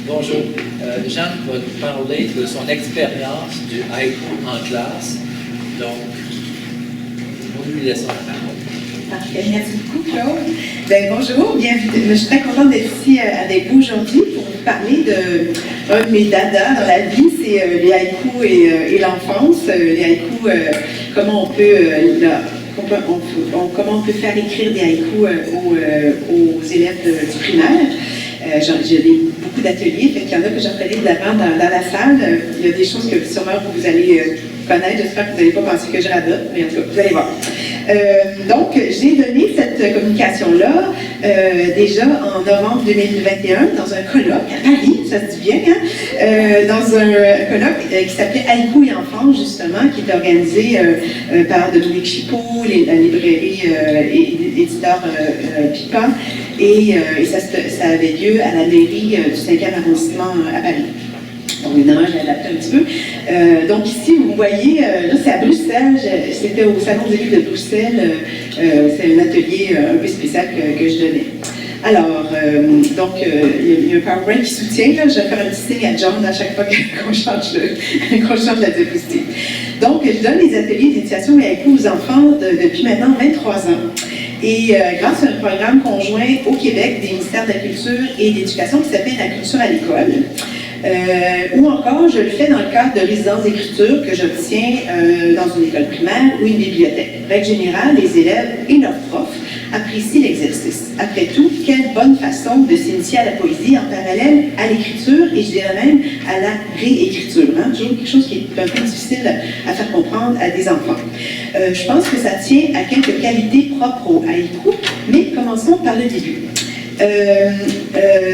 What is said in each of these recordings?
Bonjour. Jeanne va nous parler de son expérience du haïku en classe. Donc, on lui laisse la parole. Parfait. Merci beaucoup, Claude. Bonjour, bienvenue. Je suis très contente d'être ici avec vous aujourd'hui pour vous parler d'un de mes dadas dans la vie, c'est les haïkus et l'enfance. Les haïkus, comment on peut faire écrire des haïkus aux élèves du primaire. J'ai beaucoup d'ateliers, il y en a que j'appelais d'avant dans la salle. Il y a des choses que sûrement vous allez connaître, j'espère que vous n'allez pas penser que je radote, mais en tout cas, vous allez voir. Donc, j'ai donné cette communication-là déjà en novembre 2021 dans un colloque à Paris, ça se dit bien, hein? Dans un colloque qui s'appelait Haïku et enfants, justement, qui était organisé par Dominique Chipot, la librairie éditeur Pipa, et ça avait lieu à la mairie du 5e arrondissement à Paris. Donc, évidemment, j'ai adapté un petit peu. Donc, ici, vous voyez, là, c'est à Bruxelles. C'était au Salon des livres de Bruxelles. C'est un atelier un peu spécial que je donnais. Alors, donc, il y a un PowerPoint qui soutient. Là, je vais faire un petit signe à John à chaque fois qu'on change la diapositive. Donc, je donne les ateliers d'initiation et haïku aux enfants depuis maintenant 23 ans. Et grâce à un programme conjoint au Québec des ministères de la Culture et de l'Éducation qui s'appelle La culture à l'école. Ou encore, je le fais dans le cadre de résidences d'écriture que j'obtiens dans une école primaire ou une bibliothèque. Règle générale, les élèves et leurs profs apprécient l'exercice. Après tout, quelle bonne façon de s'initier à la poésie en parallèle à l'écriture et je dirais même à la réécriture. Hein? Toujours quelque chose qui est un peu difficile à faire comprendre à des enfants. Je pense que ça tient à quelques qualités propres au haïku, mais commençons par le début.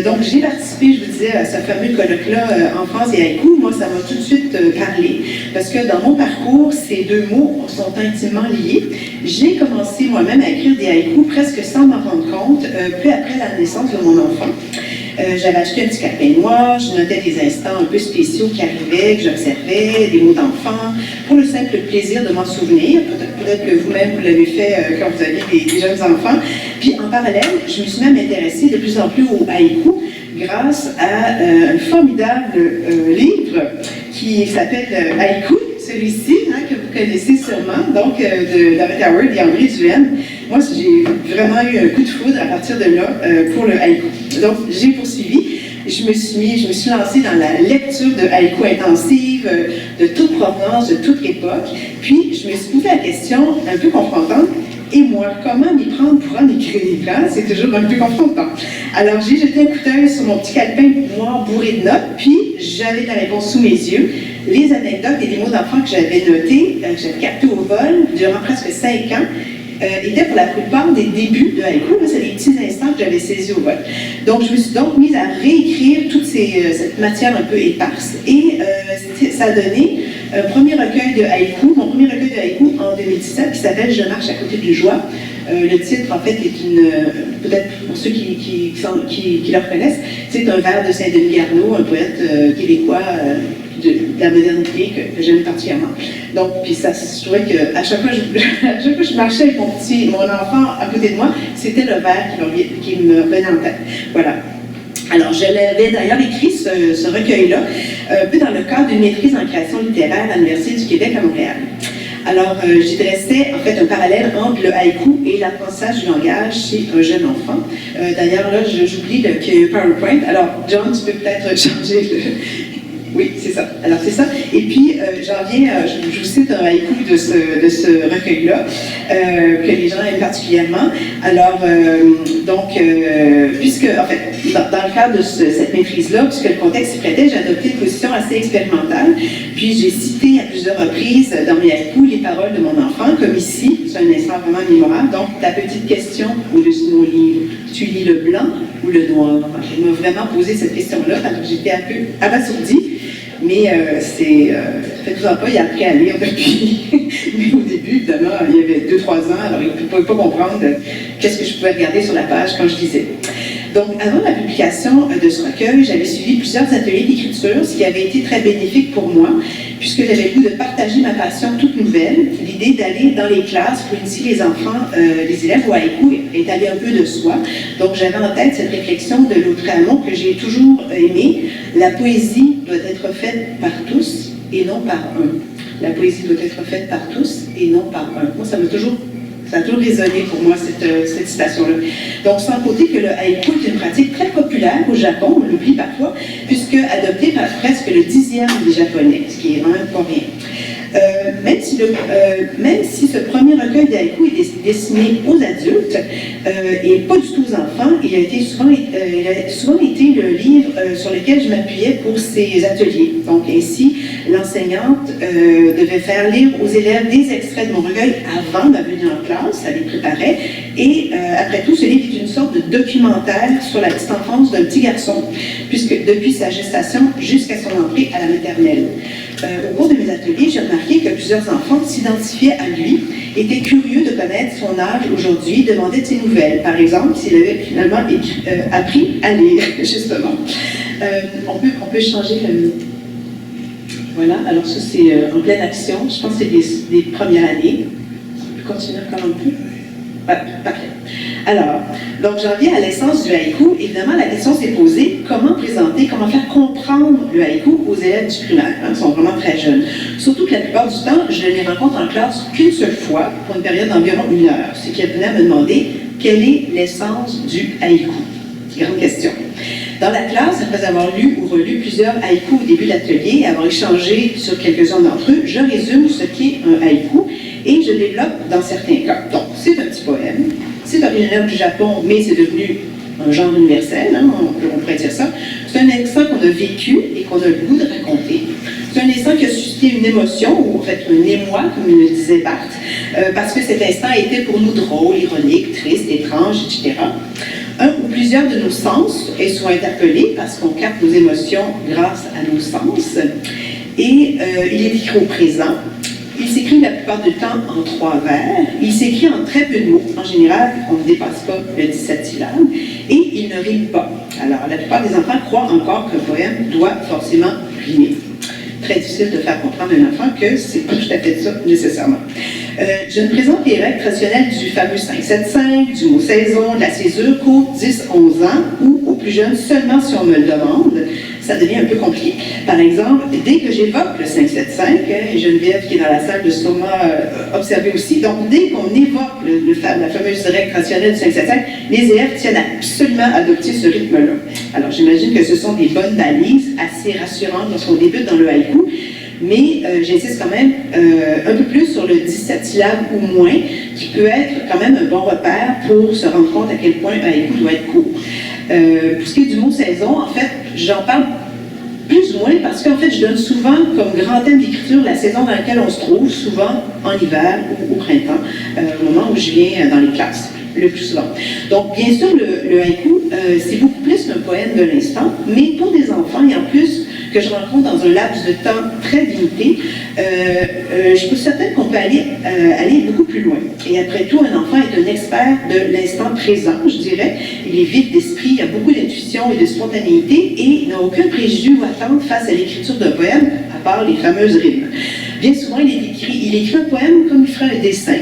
Donc, j'ai participé, je vous disais, à ce fameux colloque-là, enfance et haïku. Moi, ça m'a tout de suite parlé, parce que dans mon parcours, ces deux mots sont intimement liés. J'ai commencé moi-même à écrire des haïkus presque sans m'en rendre compte, peu après la naissance de mon enfant. J'avais acheté un petit calepin noir, je notais des instants un peu spéciaux qui arrivaient, que j'observais, des mots d'enfant, pour le simple plaisir de m'en souvenir. Peut-être que vous-même, vous l'avez fait quand vous aviez des jeunes enfants. Puis en parallèle, je me suis même intéressée de plus en plus au haïku grâce à un formidable livre qui s'appelle Haïku, celui-ci, hein, que vous connaissez sûrement, donc de David Howard et André Duhaime. Moi, j'ai vraiment eu un coup de foudre à partir de là pour le haïku. Donc, j'ai poursuivi. Je me suis lancée dans la lecture de haïku intensive, de toute provenance, de toute époque. Puis, je me suis posé la question un peu confrontante. Et moi, comment m'y prendre pour en écrire? C'est toujours un peu confrontant. Alors, j'ai jeté un coup d'œil sur mon petit calepin noir bourré de notes, puis j'avais la réponse sous mes yeux. Les anecdotes et les mots d'enfant que j'avais notés, que j'avais captés au vol durant presque 5 ans, étaient pour la plupart des débuts de haïku. C'est des petits instants que j'avais saisis au vol. Donc, je me suis donc mise à réécrire toute cette matière un peu éparse. Et ça a donné un premier recueil de haïku, mon premier recueil de haïku en 2017, qui s'appelle « Je marche à côté du joie ». Le titre, en fait, est peut-être pour ceux qui le reconnaissent, c'est un vers de Saint-Denis Garneau, un poète québécois de la modernité que j'aime particulièrement. Donc, puis ça, je trouvais qu'à chaque fois que je marchais avec mon enfant à côté de moi, c'était le vers qui me revenait en tête. Voilà. Alors, je l'avais d'ailleurs écrit, ce recueil-là, un peu dans le cadre d'une maîtrise en création littéraire à l'Université du Québec à Montréal. Alors, j'y dressais en fait un parallèle entre le haïku et l'apprentissage du langage chez un jeune enfant. D'ailleurs, là, j'oublie qu'il y a un PowerPoint. Alors, John, tu peux peut-être changer le... Oui, c'est ça. Alors, c'est ça. Et puis, j'en viens, je vous cite un haïku de ce recueil-là, que les gens aiment particulièrement. Alors, puisque, en fait, dans le cadre de cette maîtrise-là, puisque le contexte s'y prêtait, j'ai adopté une position assez expérimentale. Puis, j'ai cité à plusieurs reprises dans mes haïkus les paroles de mon enfant, comme ici, c'est un instant vraiment mémorable. Donc, ta petite question au-dessus de mon livre, tu lis le blanc ou le noir? Il m'a vraiment posé cette question-là, alors j'étais un peu abasourdie. Mais fait 12 ans pas, il a appris à lire depuis. Mais au début, évidemment, il y avait 2-3 ans, alors il ne pouvait pas comprendre qu'est-ce que je pouvais regarder sur la page quand je lisais. Donc, avant la publication l'application de ce recueil, j'avais suivi plusieurs ateliers d'écriture, ce qui avait été très bénéfique pour moi, puisque j'avais le goût de partager ma passion toute nouvelle. L'idée d'aller dans les classes pour initier les enfants, les élèves au haïku est allée un peu de soi. Donc j'avais en tête cette réflexion de Lautréamont que j'ai toujours aimée. La poésie doit être faite par tous et non par un. La poésie doit être faite par tous et non par un. Moi, ça a toujours résonné pour moi, cette citation-là. Donc, sans côté que le haïku est une pratique très populaire au Japon, on l'oublie parfois, puisque adoptée par presque le 10e des Japonais, ce qui est vraiment pas rien. Même si ce premier recueil d'haïku est destiné aux adultes et pas du tout aux enfants, il a souvent été le livre sur lequel je m'appuyais pour ces ateliers. Donc ainsi, l'enseignante devait faire lire aux élèves des extraits de mon recueil avant ma venue en classe, ça les préparait, et après tout, ce livre est une sorte de documentaire sur la petite enfance d'un petit garçon, puisque depuis sa gestation jusqu'à son entrée à la maternelle. Au cours de mes ateliers, j'ai remarqué que plusieurs enfants s'identifiaient à lui, étaient curieux de connaître son âge aujourd'hui, demandaient de ses nouvelles. Par exemple, s'il avait finalement appris à lire, justement. On peut changer le... Voilà, alors ça c'est en pleine action. Je pense que c'est des premières années. On peut continuer encore un peu. Voilà, parfait. Alors, donc j'en viens à l'essence du haïku. Évidemment, la question s'est posée, comment présenter, comment faire comprendre le haïku aux élèves du primaire, hein, qui sont vraiment très jeunes. Surtout que la plupart du temps, je ne les rencontre en classe qu'une seule fois, pour une période d'environ 1 heure, ce qui venait à me demander quelle est l'essence du haïku. Grande question. Dans la classe, après avoir lu ou relu plusieurs haïkus au début de l'atelier et avoir échangé sur quelques-uns d'entre eux, je résume ce qu'est un haïku et je développe dans certains cas. Donc, c'est un petit poème, c'est originaire du Japon, mais c'est devenu un genre universel, hein, on pourrait dire ça. C'est un instant qu'on a vécu et qu'on a le goût de raconter. C'est un instant qui a suscité une émotion, ou en fait un émoi, comme le disait Barthes, parce que cet instant était pour nous drôle, ironique, triste, étrange, etc. Un ou plusieurs de nos sens sont interpellés parce qu'on capte nos émotions grâce à nos sens. Et il est écrit au présent. Il s'écrit la plupart du temps en 3 vers. Il s'écrit en très peu de mots. En général, on ne dépasse pas le 17 syllabes. Et il ne rime pas. Alors, la plupart des enfants croient encore qu'un poème doit forcément rimer. Très difficile de faire comprendre à un enfant que c'est pas tout à fait ça, nécessairement. Je ne présente les règles traditionnelles du fameux 5-7-5, du mot saison, de la césure qu'aux 10-11 ans ou aux plus jeunes seulement si on me le demande. Ça devient un peu compliqué. Par exemple, dès que j'évoque le 5-7-5, et Geneviève qui est dans la salle de sûrement observer aussi, donc dès qu'on évoque la fameuse règle traditionnelle du 5-7-5, les élèves tiennent absolument à adopter ce rythme-là. Alors j'imagine que ce sont des bonnes balises assez rassurantes lorsqu'on débute dans le haïku, mais j'insiste quand même un peu plus sur le 17 syllabes ou moins, qui peut être quand même un bon repère pour se rendre compte à quel point un haïku doit être court. Pour ce qui est du mot saison, en fait, j'en parle plus ou moins parce qu'en fait, je donne souvent comme grand thème d'écriture la saison dans laquelle on se trouve, souvent en hiver ou au printemps, au moment où je viens dans les classes, le plus souvent. Donc, bien sûr, le haïku, c'est beaucoup plus qu'un poème de l'instant, mais pour des enfants, et en plus, que je rencontre dans un laps de temps très limité, je suis certaine qu'on peut aller beaucoup plus loin. Et après tout, un enfant est un expert de l'instant présent, je dirais. Il est vif d'esprit, il a beaucoup d'intuition et de spontanéité et il n'a aucun préjugé ou attente face à l'écriture d'un poème, à part les fameuses rimes. Bien souvent, il écrit un poème comme il ferait un dessin.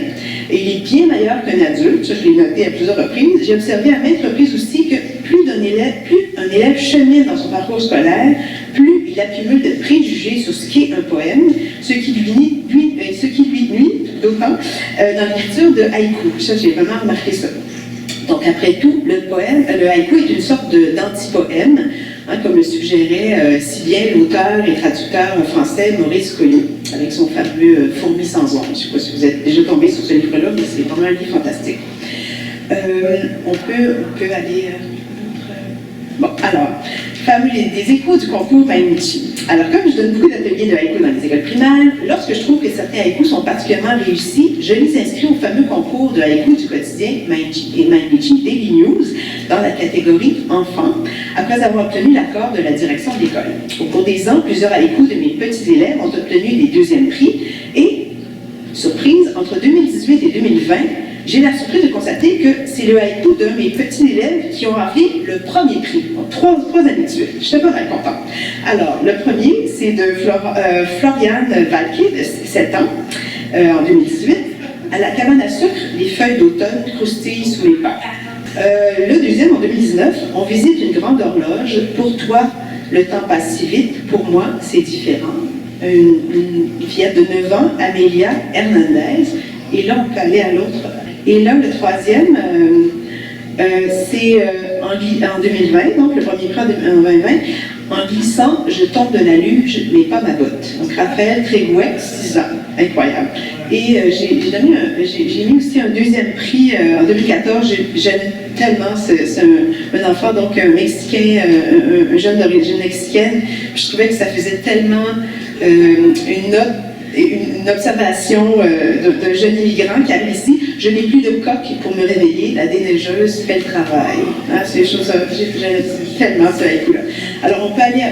Et il est bien meilleur qu'un adulte, ça je l'ai noté à plusieurs reprises. J'ai observé à maintes reprises aussi que plus un élève chemine dans son parcours scolaire, plus il accumule de préjugés sur ce qu'est un poème, ce qui lui nuit d'autant dans l'écriture de haïku. Ça, j'ai vraiment remarqué ça. Donc, après tout, le haïku est une sorte d'anti-poème, hein, comme le suggérait si bien l'auteur et traducteur français Maurice Coyot, avec son fameux Fourmis sans ombre. Je ne sais pas si vous êtes déjà tombé sur ce livre-là, mais c'est vraiment un livre fantastique. On peut aller... Bon, alors, des échos du concours Mainichi. Alors, comme je donne beaucoup d'ateliers de haïku dans les écoles primaires, lorsque je trouve que certains haïkus sont particulièrement réussis, je les inscris au fameux concours de haïku du quotidien Mainichi Daily News dans la catégorie enfants, après avoir obtenu l'accord de la direction de l'école. Au cours des ans, plusieurs haïkus de mes petits élèves ont obtenu des 2e prix et, surprise, entre 2018 et 2020, j'ai la surprise de constater que c'est le haïku d'un de mes petits élèves qui ont raflé le premier prix. Donc, trois années de suite. J'étais pas mal contente. Alors, le premier, c'est de Floriane Valquet, de 7 ans, en 2018. À la cabane à sucre, les feuilles d'automne croustillent sous les pas. Le deuxième, en 2019, on visite une grande horloge. Pour toi, le temps passe si vite. Pour moi, c'est différent. Une fillette de 9 ans, Amélia Hernandez. Et là, on peut aller à l'autre. Et là, le troisième, c'est en 2020, donc le premier prix en 2020. En glissant, je tombe de la luge, mais pas ma botte. Donc, Raphaël Trégouet, 6 ans. Incroyable. Et j'ai mis aussi un deuxième prix en 2014. J'aime tellement un enfant, donc un Mexicain, un jeune d'origine mexicaine. Je trouvais que ça faisait tellement une observation d'un jeune immigrant qui arrive ici. Je n'ai plus de coque pour me réveiller, la déneigeuse fait le travail. Hein, c'est des choses, j'aime tellement ce haïku-là. Alors, on peut aller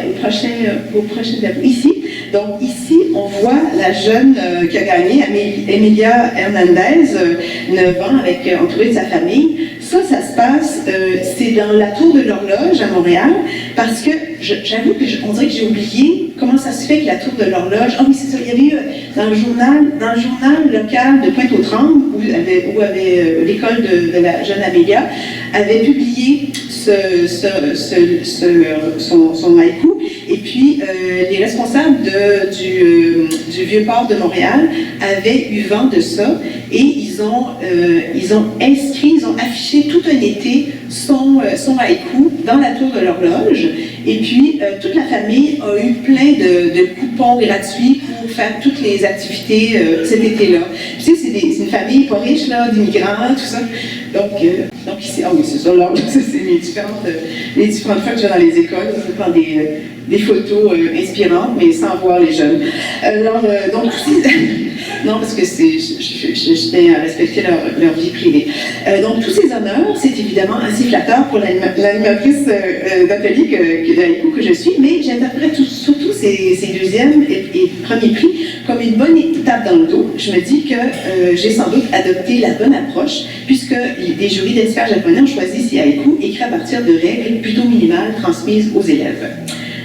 au prochain tableau. Ici, donc ici, on voit la jeune qui a gagné, Emilia Hernandez, 9 ans, entourée de sa famille. Ça se passe, c'est dans la tour de l'horloge à Montréal, parce que j'avoue qu'on dirait que j'ai oublié comment ça se fait que la tour de l'horloge. Ah oui, c'est ça, il y avait eu dans le journal local de Pointe-aux-Trembles, où l'école de la jeune Amélia avait publié son haïku, et puis les responsables du Vieux-Port de Montréal avaient eu vent de ça, et ils ont affiché tout un été son haïku dans la tour de l'horloge, et puis toute la famille a eu plein de coupons gratuits pour faire toutes les activités cet été-là. Tu sais, c'est une famille pas riche, là, d'immigrants, tout ça. Donc ici, ah oui, c'est ça, là, c'est les différentes fois que je vais dans les écoles, je prends des photos inspirantes, mais sans voir les jeunes. Alors, donc, non, parce que je tiens à respecter leur vie privée. Donc, tous ces honneurs, c'est évidemment assez flatteur pour l'animatrice d'atelier de haïku que je suis, mais j'interprète surtout ces deuxièmes et premiers prix comme une bonne étape dans le dos. Je me dis que j'ai sans doute adopté la bonne approche, puisque des jurys d'experts japonais ont choisi ces haïkus écrits à partir de règles plutôt minimales transmises aux élèves.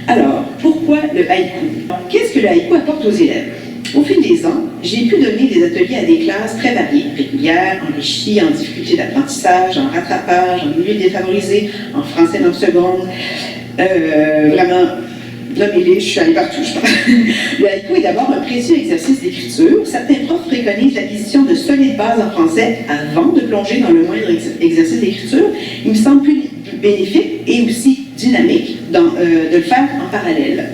Alors, pourquoi le haïku? Qu'est-ce que le haïku apporte aux élèves? Au fil des ans, j'ai pu donner des ateliers à des classes très variées, régulières, enrichies en difficultés d'apprentissage, en rattrapage, en milieu défavorisé, en français langue seconde. Vraiment, nommez-les, je suis allée partout, je pense. Le haïku est d'abord un précieux exercice d'écriture. Certains profs préconisent l'acquisition de solides bases en français avant de plonger dans le moindre exercice d'écriture. Il me semble plus bénéfique et aussi dynamique de le faire en parallèle.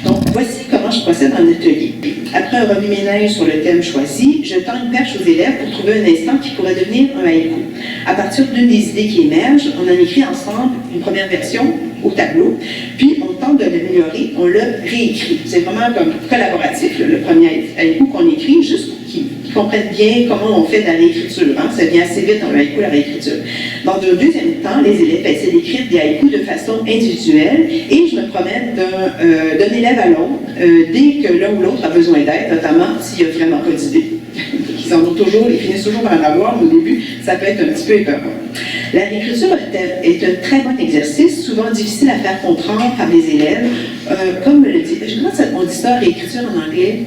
Donc, voici comment je procède en atelier. Après un remue-ménage sur le thème choisi, je tends une perche aux élèves pour trouver un instant qui pourrait devenir un haïku. À partir d'une des idées qui émergent, on en écrit ensemble une première version au tableau, puis on tente de l'améliorer, on le réécrit. C'est vraiment comme collaboratif, le premier haïku qu'on écrit, juste qu'ils comprennent bien comment on fait de la réécriture. Hein? Ça vient assez vite dans le haïku, la réécriture. Dans un deuxième temps, les élèves essaient d'écrire des haïkus de façon individuelle, et je me promène d'un élève à l'autre dès que l'un ou l'autre a besoin d'aide, notamment s'il n'y a vraiment pas d'idée. Ils en ont toujours, ils finissent toujours par en avoir, mais au début, ça peut être un petit peu épeurant. La réécriture est un très bon exercice, souvent difficile à faire comprendre par les élèves. Comme me le dit, comment on dit ça, réécriture en anglais?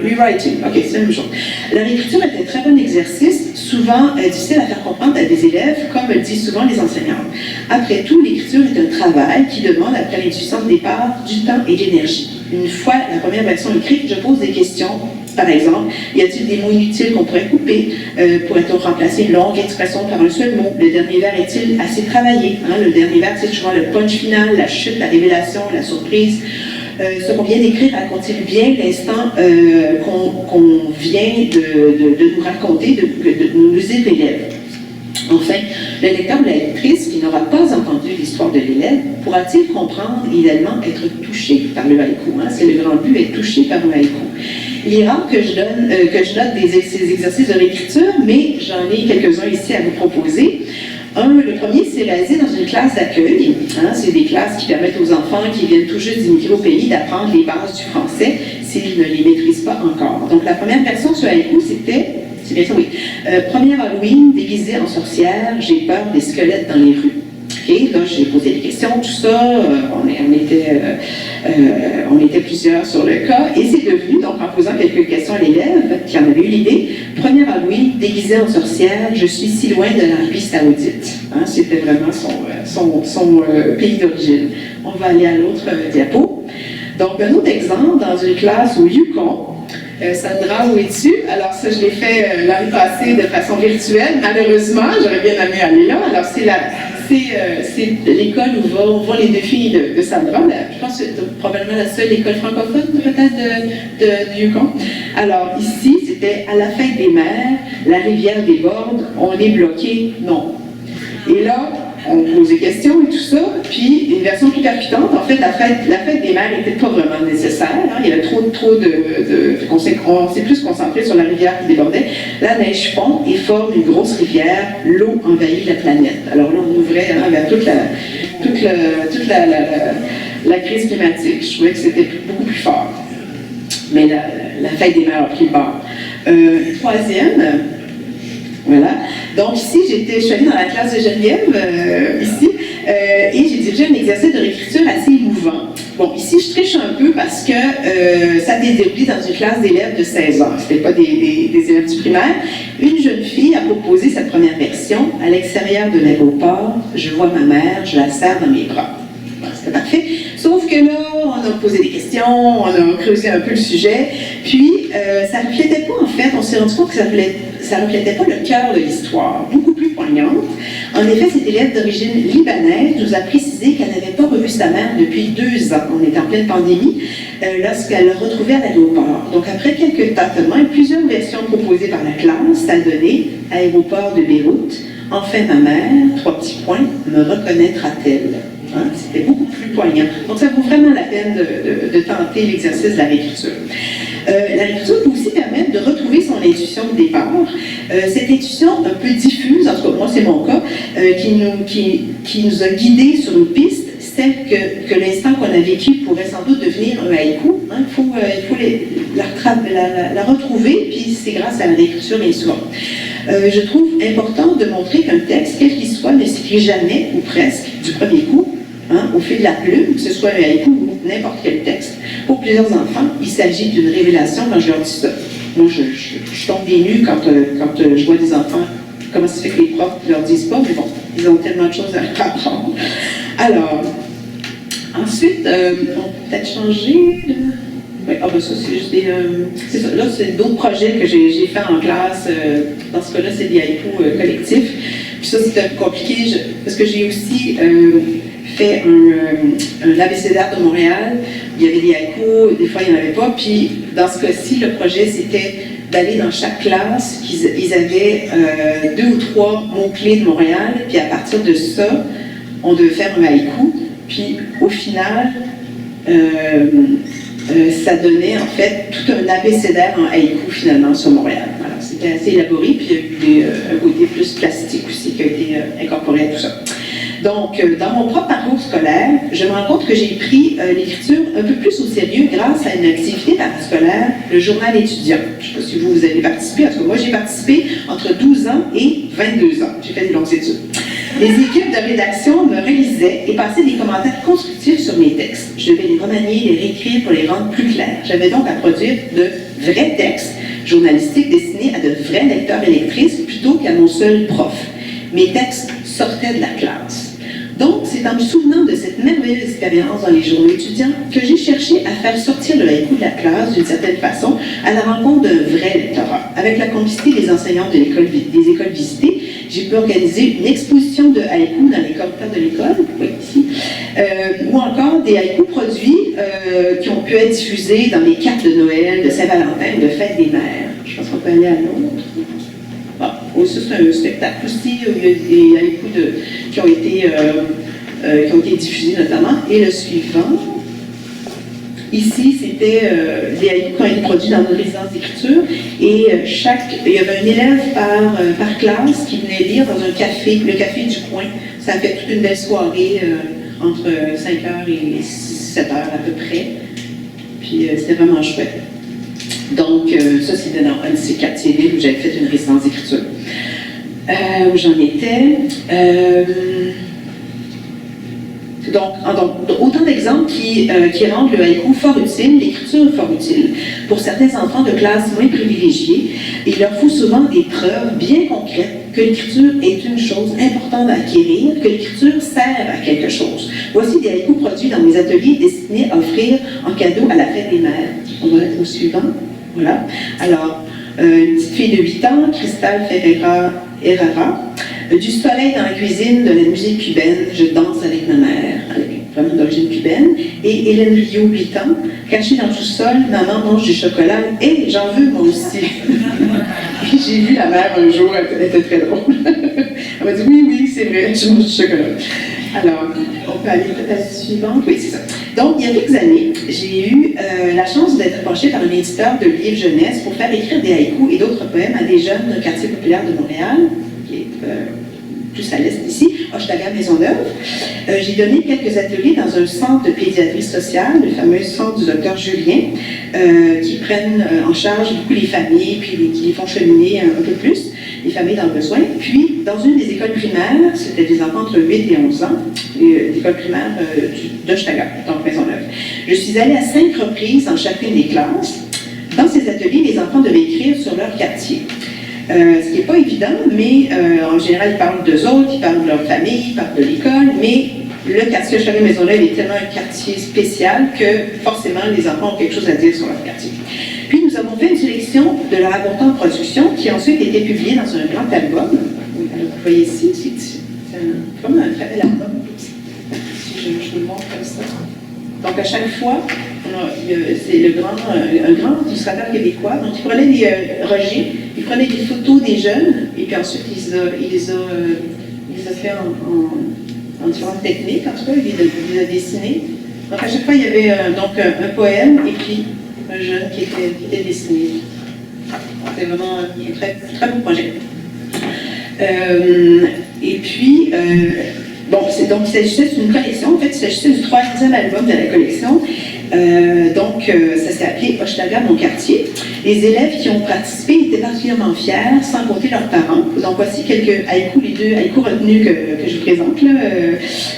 Rewriting, ok, c'est la même chose. La réécriture est un très bon exercice, souvent difficile à faire comprendre à des élèves, comme le disent souvent les enseignantes. Après tout, l'écriture est un travail qui demande, après l'intuition de départ, du temps et de l'énergie. Une fois la première version écrite, je pose des questions. Par exemple, y a-t-il des mots inutiles qu'on pourrait couper? Pourrait-on remplacer une longue expression par un seul mot? Le dernier vers est-il assez travaillé? Hein? Le dernier vers, c'est souvent le punch final, la chute, la révélation, la surprise. Ce qu'on vient d'écrire raconte-t-il bien l'instant qu'on vient de nous raconter, de nous dire l'élève? Enfin, le lecteur ou la lectrice qui n'aura pas entendu l'histoire de l'élève pourra-t-il comprendre et également être touché par le haïku? Hein? C'est le grand but, être touché par le haïku. Il est rare que je note ces exercices de réécriture, mais j'en ai quelques-uns ici à vous proposer. Le premier, c'est réalisé dans une classe d'accueil. Hein, c'est des classes qui permettent aux enfants qui viennent tout juste d'immigrer au pays d'apprendre les bases du français s'ils ne les maîtrisent pas encore. Donc, la première version sur haïku, c'était c'est bien ça, oui. Premier Halloween, déguisé en sorcière, j'ai peur des squelettes dans les rues. OK, là, j'ai posé des questions, tout ça. On était plusieurs sur le cas. Et c'est devenu, donc, en posant quelques questions à l'élève, qui en avait eu l'idée, premier Halloween, déguisé en sorcière, je suis si loin de l'Arabie Saoudite. Hein, c'était vraiment son pays d'origine. On va aller à l'autre diapo. Donc, un autre exemple, dans une classe au Yukon, Sandra, où es-tu? Alors ça, je l'ai fait l'année passée de façon virtuelle. Malheureusement, j'aurais bien aimé aller là. Alors c'est l'école où vont les deux filles de Sandra. Je pense que c'est probablement la seule école francophone peut-être du Yukon. Alors ici, c'était à la fête des mères, la rivière déborde, on est bloqué, non. Et là, on pose des questions et tout ça, puis une version plus percutante, en fait, la fête des mères n'était pas vraiment nécessaire, hein, il y avait trop on s'est plus concentré sur la rivière qui débordait. La neige fond et forme une grosse rivière, l'eau envahit la planète. Alors là, on ouvrait vers toute la crise climatique. Je trouvais que c'était beaucoup plus fort. Mais la fête des mères a pris le bord. Troisième, voilà. Donc ici, je suis allée dans la classe de Geneviève, ici, et j'ai dirigé un exercice de réécriture assez émouvant. Bon, ici, je triche un peu parce que ça s'est déroulé dans une classe d'élèves de 16 ans. C'était pas des élèves du primaire. Une jeune fille a proposé sa première version. À l'extérieur de l'aéroport, je vois ma mère, je la serre dans mes bras. Bon, c'était parfait. Sauf que là, on a posé des questions, on a creusé un peu le sujet, puis ça ne reflétait pas, en fait, on s'est rendu compte que ça ne reflétait pas le cœur de l'histoire, beaucoup plus poignante. En effet, cette élève d'origine libanaise nous a précisé qu'elle n'avait pas revu sa mère depuis 2 ans. On était en pleine pandémie, lorsqu'elle l'a retrouvée à l'aéroport. Donc, après quelques tâtonnements et plusieurs versions proposées par la classe, ça a donné aéroport de Beyrouth. Enfin, ma mère, 3 petits points, me reconnaîtra-t-elle? Hein, c'était beaucoup plus poignant. Donc, ça vaut vraiment la peine de tenter l'exercice de la réécriture. La réécriture peut aussi permettre de retrouver son intuition de départ. Cette intuition un peu diffuse, en tout cas, moi c'est mon cas, qui nous a guidés sur une piste, celle que l'instant qu'on a vécu pourrait sans doute devenir un haïku. Hein, il faut la retrouver, puis c'est grâce à la réécriture, bien souvent. Je trouve important de montrer qu'un texte, quel qu'il soit, ne s'écrit jamais, ou presque, du premier coup, hein, au fil de la plume, que ce soit un haïku ou n'importe quel texte. Pour plusieurs enfants, il s'agit d'une révélation quand je leur dis ça. Moi, je tombe des nues quand je vois des enfants, comment ça fait que les profs ne leur disent pas, mais bon, ils ont tellement de choses à apprendre. Alors, ensuite, on peut peut-être changer. Oui, ben ça, c'est juste des... c'est ça, là, c'est d'autres projets que j'ai fait en classe. Dans ce cas-là, c'est des haïkus collectifs. Puis ça, c'était compliqué, parce que j'ai aussi fait un abécédaire de Montréal. Il y avait des haïkus, des fois, il n'y en avait pas. Puis, dans ce cas-ci, le projet, c'était d'aller dans chaque classe. Ils avaient 2 ou 3 mots-clés de Montréal. Puis, à partir de ça, on devait faire un haïku. Puis, au final... ça donnait en fait tout un abécédaire en haïku finalement sur Montréal. Voilà, c'était assez élaboré, puis il y a eu un côté plus plastique aussi qui a été incorporé à tout ça. Donc, dans mon propre parcours scolaire, je me rends compte que j'ai pris l'écriture un peu plus au sérieux grâce à une activité parascolaire, le journal étudiant. Je ne sais pas si vous avez participé, en tout cas moi j'ai participé entre 12 ans et 22 ans. J'ai fait des longues études. Les équipes de rédaction me relisaient et passaient des commentaires constructifs sur mes textes. Je devais les remanier, les réécrire pour les rendre plus clairs. J'avais donc à produire de vrais textes journalistiques destinés à de vrais lecteurs et lectrices plutôt qu'à mon seul prof. Mes textes sortaient de la classe. Donc, c'est en me souvenant de cette merveilleuse expérience dans les journaux étudiants que j'ai cherché à faire sortir le haïku de la classe d'une certaine façon à la rencontre d'un vrai lectorat. Avec la complicité des enseignants des écoles visitées, j'ai pu organiser une exposition de haïkus dans les corridors de l'école, oui, ici, ou encore des haïkus produits qui ont pu être diffusés dans les cartes de Noël, de Saint-Valentin ou de Fête des Mères. Je pense qu'on peut aller à l'autre. Ah, aussi, c'est un spectacle aussi où il y a des haïkus qui ont été diffusés notamment. Et le suivant, ici, c'était des haïkus qui ont été produits dans nos résidences d'écriture. Et il y avait un élève par classe qui venait lire dans un café, le café du coin. Ça a fait toute une belle soirée entre 5h et 7h à peu près. Puis c'était vraiment chouette. Donc, ça, c'est dans un de ces quartiers-villes où j'avais fait une résidence d'écriture. Où j'en étais. Donc, autant d'exemples qui rendent le haïku fort utile, l'écriture fort utile. Pour certains enfants de classe moins privilégiés, il leur faut souvent des preuves bien concrètes que l'écriture est une chose importante à acquérir, que l'écriture sert à quelque chose. Voici des haïkus produits dans mes ateliers destinés à offrir en cadeau à la fête des mères. On va être au suivant. Voilà. Alors, une petite fille de 8 ans, Cristal Herrera, du soleil dans la cuisine, de la musique cubaine, je danse avec ma mère, elle est vraiment d'origine cubaine, et Hélène Rio, 8 ans, cachée dans le sous-sol, maman mange du chocolat, et j'en veux moi aussi. J'ai vu la mère un jour, elle était très drôle. Elle m'a dit oui, c'est vrai, je mange du chocolat. Alors, on peut aller peut-être à la suivante. Oui, c'est ça. Donc, il y a quelques années, j'ai eu la chance d'être approchée par un éditeur de livres jeunesse pour faire écrire des haïkus et d'autres poèmes à des jeunes d'un quartier populaire de Montréal, qui est plus à l'est d'ici, Hochelaga Maisonneuve. J'ai donné quelques ateliers dans un centre de pédiatrie sociale, le fameux centre du docteur Julien, qui prennent en charge beaucoup les familles, puis qui les font cheminer un peu plus, les familles dans le besoin. Puis, dans une des écoles primaires, c'était des enfants entre 8 et 11 ans, l'école primaire d'Hochelaga, donc Maisonneuve. Je suis allée à 5 reprises dans chacune des classes. Dans ces ateliers, les enfants devaient écrire sur leur quartier. Ce qui n'est pas évident, mais en général, ils parlent d'eux autres, ils parlent de leur famille, ils parlent de l'école, mais le quartier Hochelaga Maisonneuve est tellement un quartier spécial que forcément, les enfants ont quelque chose à dire sur leur quartier. Puis, nous avons fait une sélection de leur importante production qui a ensuite été publiée dans un grand album. Alors, vous voyez ici, c'est comme un très bel album. Si je vous le montre comme ça. Donc, à chaque fois, c'est un grand illustrateur québécois. Donc, il prenait des Roger, il prenait des photos des jeunes, et puis ensuite, il les a fait en différentes techniques. En tout cas, il les a dessinés. Donc, à chaque fois, il y avait un poème, et puis un jeune qui était dessiné. C'était vraiment un très, très beau projet. Et puis, donc il s'agissait d'une collection. En fait, il s'agissait du 3e album de la collection. Ça s'est appelé Hochelaga, mon quartier. Les élèves qui ont participé étaient particulièrement fiers, sans compter leurs parents. Donc, voici quelques haïkus, les 2 haïkus retenus que je vous présente, là,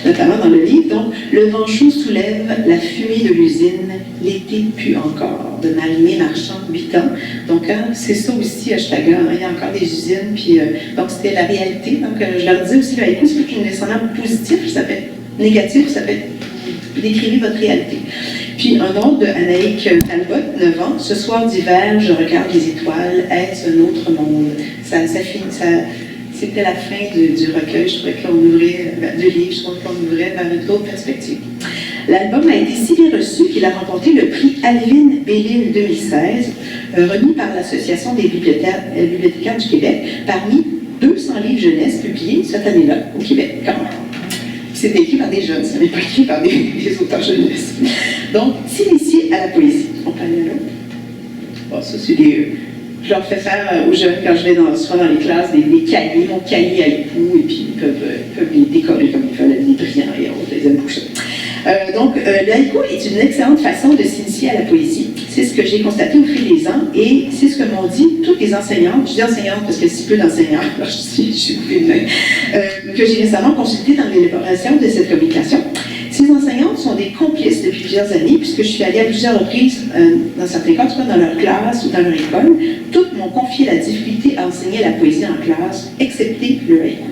notamment dans le livre. Donc, le vent chaud soulève la fumée de l'usine, l'été pue encore, de Marimé Marchand, 8 ans. Donc, c'est ça aussi, Hochelaga, il y a encore des usines, puis donc c'était la réalité. Donc, je leur disais aussi, le haïku, c'est plus qu'une descendant positif, ça peut être négatif, ça peut être décrivez votre réalité. Puis un autre de Anaïk Talbot, 9 ans, ce soir d'hiver, je regarde les étoiles, est-ce un autre monde? C'était la fin du recueil, je trouvais qu'on ouvrait, du livre, je trouvais qu'on ouvrait vers une autre perspective. L'album a été si bien reçu qu'il a remporté le prix Alvin Bellil 2016, remis par l'Association des bibliothécaires du Québec, parmi 200 livres jeunesse publiés cette année-là au Québec, quand même. C'était écrit par des jeunes, ce n'est pas écrit par des auteurs jeunesse. Donc, s'initier à la poésie. On peut aller à l'autre. Bon, ça, c'est je leur fais faire aux jeunes, quand je vais souvent dans les classes, des cahiers, mon cahier haïku, et puis ils peuvent les décorer comme ils veulent, les brillants et autres, les aime beaucoup. Le haïku est une excellente façon de s'initier à la poésie. C'est ce que j'ai constaté au fil des ans et c'est ce que m'ont dit toutes les enseignantes. Je dis enseignantes parce qu'il y a si peu d'enseignants, alors je suis coupée de main, que j'ai récemment consulté dans l'élaboration de cette communication. Ces enseignantes sont des complices depuis plusieurs années, puisque je suis allée à plusieurs reprises, dans certains cas, soit dans leur classe ou dans leur école. Toutes m'ont confié la difficulté à enseigner la poésie en classe, excepté le haïku.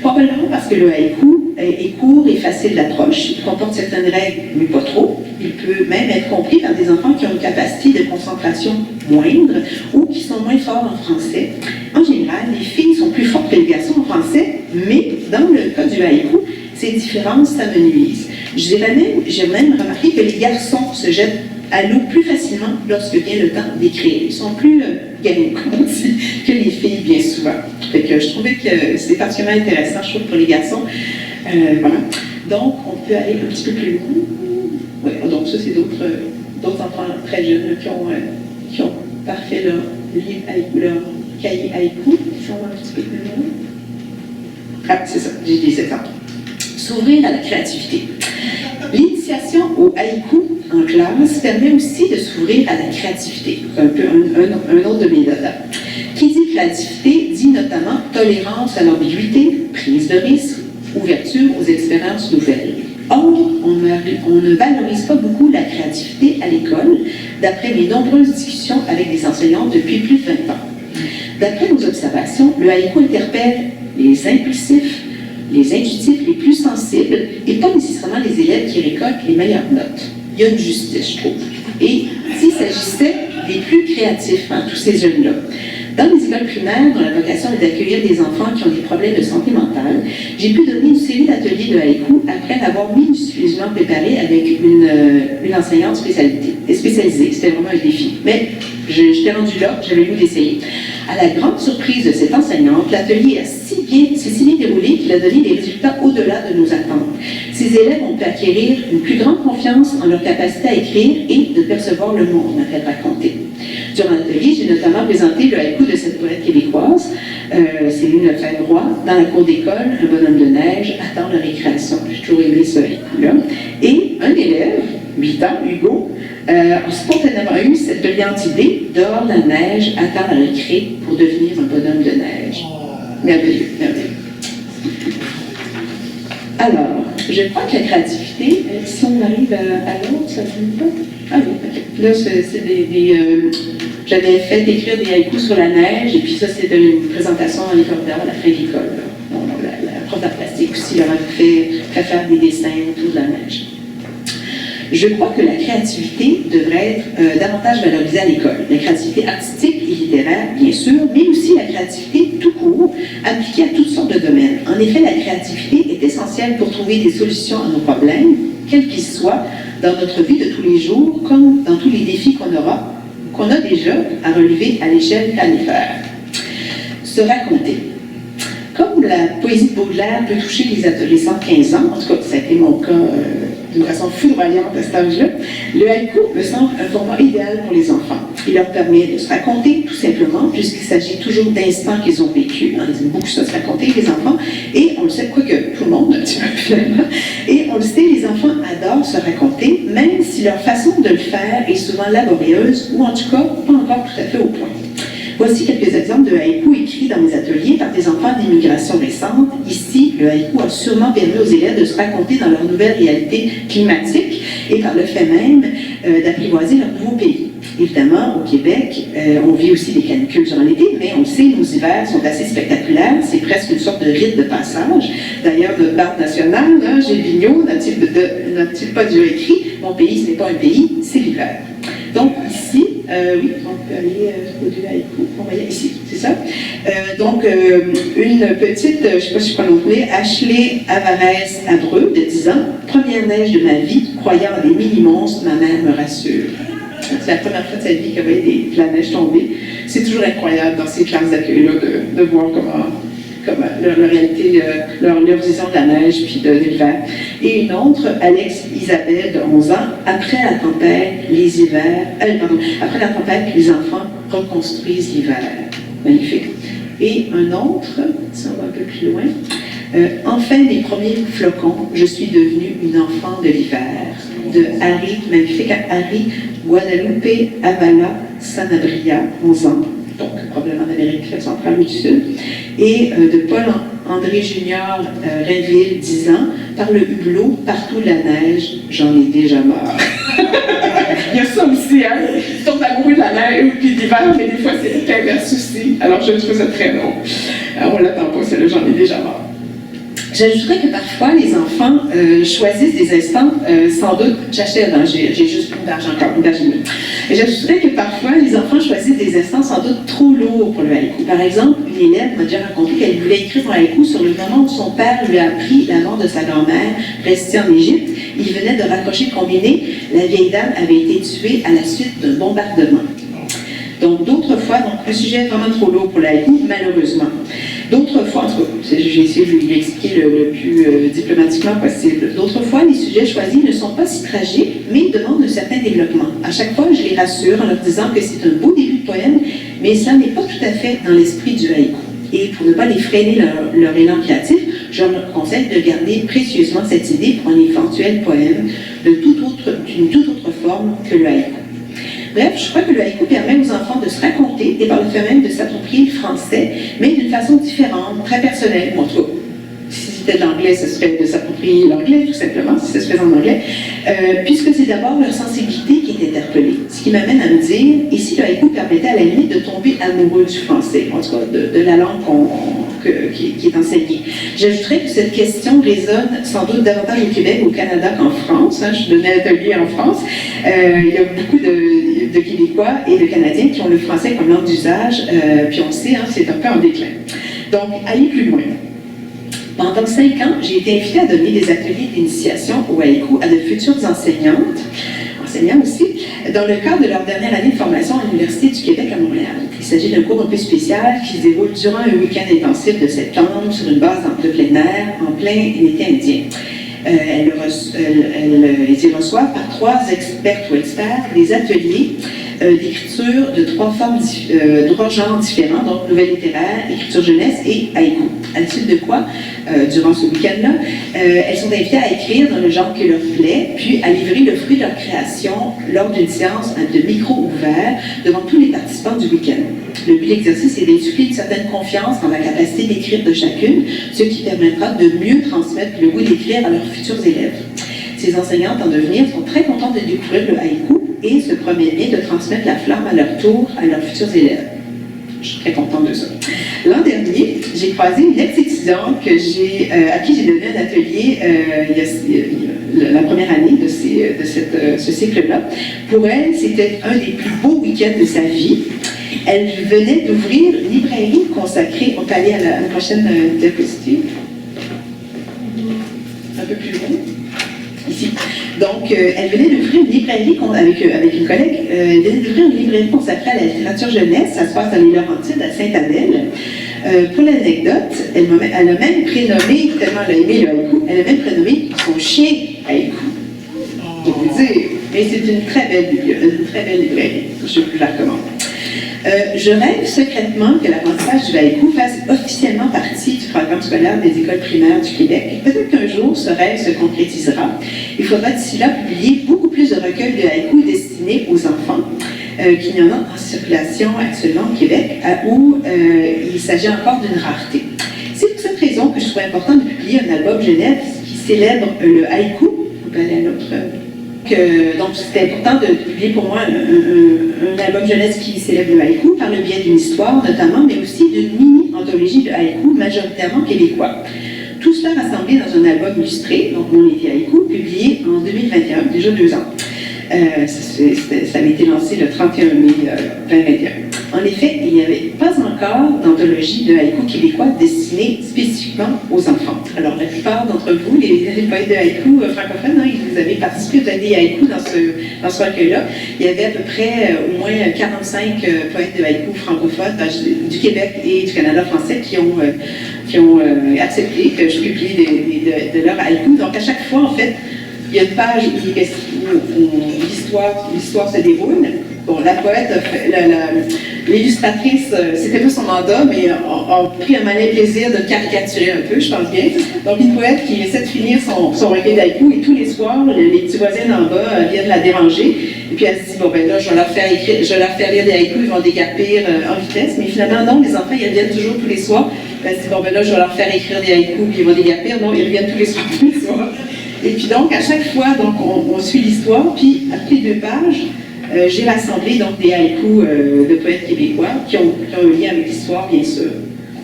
Probablement parce que le haïku est court et facile d'approche, il comporte certaines règles, mais pas trop. Il peut même être compris par des enfants qui ont une capacité de concentration moindre ou qui sont moins forts en français. En général, les filles sont plus fortes que les garçons en français, mais dans le cas du haïku, ces différences s'amenuisent. J'ai même remarqué que les garçons se jettent à l'eau plus facilement lorsque vient le temps d'écrire. Ils sont plus gagnants, comme on dit, que les filles, bien souvent. Fait que je trouvais que c'était particulièrement intéressant, je trouve, pour les garçons. Voilà. Donc, on peut aller un petit peu plus loin. Ouais, donc ça, c'est d'autres enfants très jeunes qui ont parfait leur livre haïku, leur cahier haïku, qui sont un petit peu plus loin. Ah, c'est ça, j'ai dit 7 ans. S'ouvrir à la créativité. L'initiation au haïku en classe permet aussi de s'ouvrir à la créativité. C'est un peu un autre de mes dadas. Qui dit créativité dit notamment tolérance à l'ambiguïté, prise de risque, ouverture aux expériences nouvelles. Or, on ne valorise pas beaucoup la créativité à l'école, d'après mes nombreuses discussions avec des enseignants depuis plus de 20 ans. D'après nos observations, le haïku interpelle les impulsifs, les intuitifs les plus sensibles et pas nécessairement les élèves qui récoltent les meilleures notes. Il y a une justice, je trouve. Et s'il s'agissait des plus créatifs, tous ces jeunes-là. Dans les écoles primaires, dont la vocation est d'accueillir des enfants qui ont des problèmes de santé mentale, j'ai pu donner une série d'ateliers de haïku après l'avoir minutieusement préparé avec une enseignante spécialisée. C'était vraiment un défi. Mais j'étais rendue là, j'avais le goût d'essayer. À la grande surprise de cette enseignante, l'atelier s'est si bien déroulé qu'il a donné des résultats au-delà de nos attentes. Ces élèves ont pu acquérir une plus grande confiance en leur capacité à écrire et de percevoir le monde, en fait, raconter. Durant l'atelier, j'ai notamment présenté le haïku de cette poète québécoise, Céline Lefebvre-Roy, dans la cour d'école, un bonhomme de neige attend la récréation. J'ai toujours aimé ce haïku-là. Et un élève, 8 ans, Hugo, a spontanément eu cette brillante idée, dehors la neige, attend la récré pour devenir un bonhomme de neige. Merveilleux, merveilleux. Alors, je crois que la créativité, si on arrive à l'autre, ça ne finit pas? Ah oui, ok. Là, c'est j'avais fait écrire des haïkus sur la neige, et puis ça, c'était une présentation dans les corridors à la fin de l'école. La prof d'art plastique aussi leur a fait faire des dessins autour de la neige. Je crois que la créativité devrait être davantage valorisée à l'école. La créativité artistique et littéraire, bien sûr, mais aussi la créativité tout court, appliquée à toutes sortes de domaines. En effet, la créativité est essentielle pour trouver des solutions à nos problèmes, quels qu'ils soient, dans notre vie de tous les jours, comme dans tous les défis qu'on a déjà à relever à l'échelle planétaire. Se raconter. Comme la poésie de Baudelaire peut toucher les adolescents de 15 ans, en tout cas, ça a été mon cas d'une façon foudroyante à cet âge-là, le haïku me semble un format idéal pour les enfants. Il leur permet de se raconter, tout simplement, puisqu'il s'agit toujours d'instants qu'ils ont vécu. Ils aiment beaucoup ça, se raconter, les enfants. Et on le sait, quoique tout le monde, un petit peu finalement. Et on le sait, les enfants adorent se raconter, même si leur façon de le faire est souvent laborieuse, ou en tout cas, pas encore tout à fait au point. Voici quelques exemples de haïkus écrits dans mes ateliers par des enfants d'immigration récente. Ici, le haïku a sûrement permis aux élèves de se raconter dans leur nouvelle réalité climatique et par le fait même d'apprivoiser leur nouveau pays. Évidemment, au Québec, on vit aussi des canicules durant l'été, mais on le sait, nos hivers sont assez spectaculaires. C'est presque une sorte de rite de passage. D'ailleurs, notre parc national, Gilles Vigneault, n'a-t-il pas dû écrit « Mon pays, ce n'est pas un pays, c'est l'hiver ». Donc ici, oui, on peut aller au du haïku, on va y aller ici, c'est ça. Une petite, je ne sais pas si je prononce, Ashley Alvarez Abreu, de 10 ans, première neige de ma vie, croyant à des mini-monstres, ma mère me rassure. C'est la première fois de sa vie qu'elle voyait de la neige tomber. C'est toujours incroyable dans ces classes d'accueil-là de voir comment leur réalité, leur vision de la neige puis de l'hiver. Et une autre, Alex Isabelle, de 11 ans, après la tempête, après la tempête, les enfants reconstruisent l'hiver. Magnifique. Et un autre, si on va un peu plus loin, enfin les premiers flocons, je suis devenue une enfant de l'hiver, de Harry, magnifique Harry Guadalupe Avala Sanabria, 11 ans. Donc probablement d'Amérique centrale ou du Sud, et de Paul-André Junior Rainville, 10 ans, par le hublot, partout la neige, j'en ai déjà marre. Il y a ça aussi, hein? Ils sont amoureux de la neige puis d'hiver, mais des fois c'est l'inverse aussi. Alors je trouve ça très long. On ne l'attend pas, celle-là, j'en ai déjà marre. J'ajouterais que parfois, les enfants choisissent des instants, sans doute, j'achète, j'ai juste plus d'argent encore, une page et demie. Et j'ajouterais que parfois, les enfants choisissent des instants sans doute trop lourds pour le haïku. Par exemple, une élève m'a déjà raconté qu'elle voulait écrire un haïku sur le moment où son père lui a appris la mort de sa grand-mère, restée en Égypte. Il venait de raccrocher le combiné. La vieille dame avait été tuée à la suite d'un bombardement. Donc, d'autres fois, le sujet est vraiment trop lourd pour l'haïku, malheureusement. D'autres fois, en tout cas, j'ai essayé de lui expliquer le plus diplomatiquement possible. D'autres fois, les sujets choisis ne sont pas si tragiques, mais demandent un certain développement. À chaque fois, je les rassure en leur disant que c'est un beau début de poème, mais ça n'est pas tout à fait dans l'esprit du haïku. Et pour ne pas les freiner leur élan créatif, je leur conseille de garder précieusement cette idée pour un éventuel poème d'une toute d'une toute autre forme que le haïku. Bref, je crois que le haïku permet aux enfants de se raconter et par le fait même de s'approprier le français, mais d'une façon différente, très personnelle, en tout cas. Si c'était de l'anglais, ce serait de s'approprier l'anglais, tout simplement, si ça se faisait en anglais, puisque c'est d'abord leur sensibilité qui est interpellée. Ce qui m'amène à me dire, et si le haïku permettait à la limite de tomber amoureux du français, en tout cas de la langue qui est enseignée. J'ajouterais que cette question résonne sans doute davantage au Québec, au Canada qu'en France. Hein, je donnais un atelier en France. Il y a beaucoup de Québécois et de Canadiens qui ont le français comme langue d'usage, puis on sait, hein, c'est un peu en déclin. Donc, aller plus loin. Pendant 5 ans, j'ai été invitée à donner des ateliers d'initiation au haïku à de futures enseignants aussi, dans le cadre de leur dernière année de formation à l'Université du Québec à Montréal. Il s'agit d'un cours un peu spécial qui se déroule durant un week-end intensif de septembre sur une base de plein air, en plein été indien. Ils y reçoivent par 3 expertes ou experts des ateliers d'écriture de 3 genres différents, donc nouvelle littéraire, écriture jeunesse et haïku. À la suite de quoi, durant ce week-end-là, elles sont invitées à écrire dans le genre qui leur plaît, puis à livrer le fruit de leur création lors d'une séance de micro ouvert devant tous les participants du week-end. Le but de l'exercice est d'insuffler une certaine confiance dans la capacité d'écrire de chacune, ce qui permettra de mieux transmettre le goût d'écrire à leurs futurs élèves. Ces enseignantes en devenir sont très contentes de découvrir le haïku et se promettent bien de transmettre la flamme à leur tour à leurs futurs élèves. Je suis très contente de ça. L'an dernier, j'ai croisé une ex-étudiante à qui j'ai donné un atelier la première année de ce cycle-là. Pour elle, c'était un des plus beaux week-ends de sa vie. Elle venait d'ouvrir une librairie consacrée. On peut aller à la prochaine diapositive. Un peu plus loin. Ici. Donc, elle venait d'ouvrir une librairie avec une collègue. Elle venait d'ouvrir une librairie consacrée à la littérature jeunesse. Ça se passe dans les Laurentides, à Sainte-Adèle. Pour l'anecdote, elle a même prénommé, tellement elle a aimé le haïku, elle a même prénommé son chien haïku. Pour vous dire. Mais c'est une très belle librairie. Je vous la recommande. Je rêve secrètement que l'apprentissage du haïku fasse officiellement partie du programme scolaire des écoles primaires du Québec. Peut-être qu'un jour, ce rêve se concrétisera. Il faudra d'ici là publier beaucoup plus de recueils de haïku destinés aux enfants qu'il y en a en circulation actuellement au Québec, où il s'agit encore d'une rareté. C'est pour cette raison que je trouve important de publier un album jeunesse qui célèbre le haïku. On peut aller à l'autre. Donc, c'était important de publier pour moi un album jeunesse qui célèbre le haïku par le biais d'une histoire notamment, mais aussi d'une mini-anthologie de haïku majoritairement québécois. Tout cela rassemblé dans un album illustré, donc Mon été haïku, publié en 2021, déjà 2 ans. Ça avait été lancé le 31 mai 2021. En effet, il n'y avait pas encore d'anthologie de haïku québécois destinée spécifiquement aux enfants. Alors, la plupart d'entre vous, les poètes de haïku francophones, hein, vous avez participé à des haïkus dans ce recueil-là. Il y avait à peu près au moins 45 poètes de haïku francophones du Québec et du Canada français qui ont accepté que je publie de leurs haïkus. Donc, à chaque fois, en fait, il y a une page où l'histoire se déroule. Bon, la poète, l'illustratrice, c'était pas son mandat, mais a pris un malin plaisir de caricaturer un peu, je pense bien. Donc, une poète qui essaie de finir son recueil d'haïku et tous les soirs, les petits voisins d'en bas viennent la déranger. Et puis elle se dit, bon, ben là, je vais leur faire lire des haïkus, ils vont déguerpir en vitesse. Mais finalement, non, les enfants, ils reviennent toujours tous les soirs. Elle se dit, bon, ben là, je vais leur faire écrire des haïkus, puis ils vont déguerpir. Non, ils reviennent tous les soirs. Et puis donc, à chaque fois, donc, on suit l'histoire, puis après 2 pages, j'ai rassemblé donc des haïkus de poètes québécois qui ont un lien avec l'histoire, bien sûr.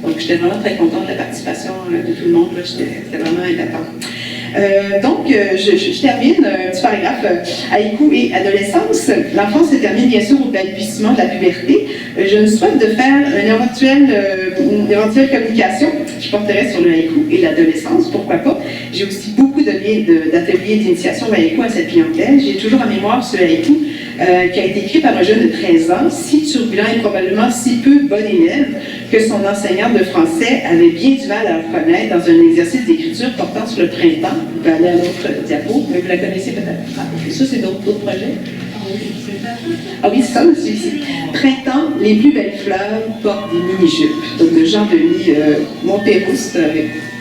Donc, j'étais vraiment très contente de la participation de tout le monde. C'était vraiment important. Donc, je termine un petit paragraphe. Haïku et adolescence. L'enfance se termine bien sûr au balbutiement de la puberté. Je me souhaite de faire une éventuelle communication. Je porterai sur le haïku et l'adolescence, pourquoi pas. J'ai aussi beaucoup d'ateliers d'initiation au haïku à cette clientèle. J'ai toujours en mémoire ce haïku qui a été écrit par un jeune de 13 ans, si turbulent et probablement si peu bon élève que son enseignante de français avait bien du mal à le reconnaître dans un exercice d'écriture portant sur le printemps. Vous pouvez aller à l'autre diapo, mais vous la connaissez peut-être. Ah, ça, c'est d'autres projets. Ah oui, c'est ça, celui-ci. Printemps, les plus belles fleurs portent des mini-jupes. Donc, de Jean-Denis Montpérouse,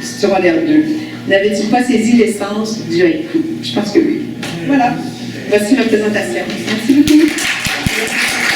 secondaire 2. N'avait-il pas saisi l'essence du haïku? Je pense que oui. Voilà. Voici ma présentation. Merci beaucoup.